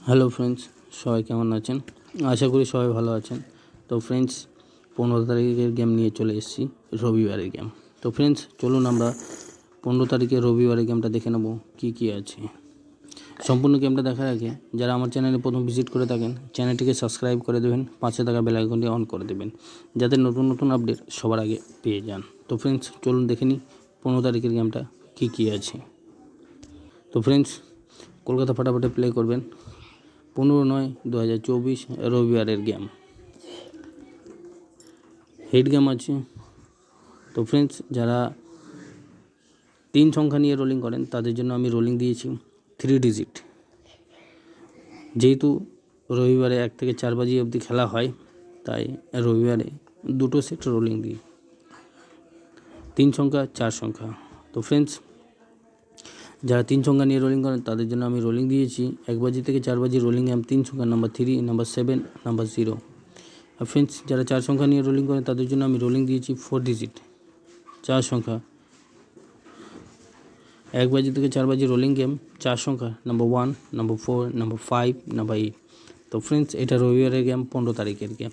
Hello friends, সবাই কেমন আছেন? আশা করি সবাই ভালো আছেন। তো ফ্রেন্ডস, 15 তারিখের গেম নিয়ে চলে এসেছি, রবিবারের গেম। তো ফ্রেন্ডস, চলুন আমরা 15 তারিখের রবিবারের গেমটা দেখে নেব কী আছে। সম্পূর্ণ গেমটা দেখার আগে যারা আমার চ্যানেলে প্রথম ভিজিট করে থাকেন, চ্যানেলটিকে সাবস্ক্রাইব করে দেবেন, পাশে থাকা বেল আইকনটি অন করে দেবেন, যাতে নতুন নতুন আপডেট সবার আগে পেয়ে যান। তো ফ্রেন্ডস, চলুন দেখে নিই 15 তারিখের গেমটা কী আছে। তো ফ্রেন্ডস, কলকাতা ফাটাফাটে প্লে করবেন। 15/9/2024 রবিবারের গেম, হেড গেম আছে। তো ফ্রেন্ডস, যারা 3 সংখ্যা নিয়ে রোলিং করেন তাদের জন্য আমি রোলিং দিয়েছি 3 ডিজিট। যেহেতু রবিবারে 1 থেকে 4 বাজি অবধি খেলা হয়, তাই রবিবারে 2টো সেট রোলিং দিই, 3 সংখ্যা 4 সংখ্যা। তো ফ্রেন্ডস, যারা 3 সংখ্যা নিয়ে রোলিং করেন তাদের জন্য আমি রোলিং দিয়েছি 1 বাজি থেকে 4 বাজি রোলিং গেম 3 সংখ্যা, নাম্বার 3, নাম্বার 7, নাম্বার 0। আর ফ্রেন্ডস, যারা 4 সংখ্যা নিয়ে রোলিং করেন তাদের জন্য আমি রোলিং দিয়েছি 4 ডিজিট, 4 সংখ্যা, 1 বাজি থেকে 4 বাজি রোলিং গেম 4 সংখ্যা, নাম্বার 1, নাম্বার 4, নাম্বার 5, নাম্বার 8। তো ফ্রেন্ডস, এটা রবিবারের গেম, 15 তারিখের গেম।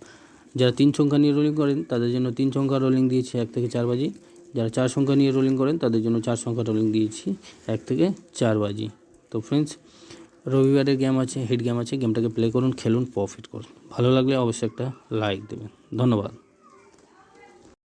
যারা 3 সংখ্যা নিয়ে রোলিং করেন তাদের জন্য 3 সংখ্যা রোলিং দিয়েছি 1 থেকে 4 বাজি। যারা 4 সংখ্যা নিয়ে রোলিং করেন তাদের জন্য 4 সংখ্যা রোলিং দিয়েছি 1 থেকে 4 বাজি। তো ফ্রেন্ডস, রবিবারের গেম আছে, হেড গেম আছে। গেমটাকে প্লে করুন, খেলুন, প্রফিট করুন। ভালো লাগলে অবশ্যই একটা লাইক দেবেন। ধন্যবাদ।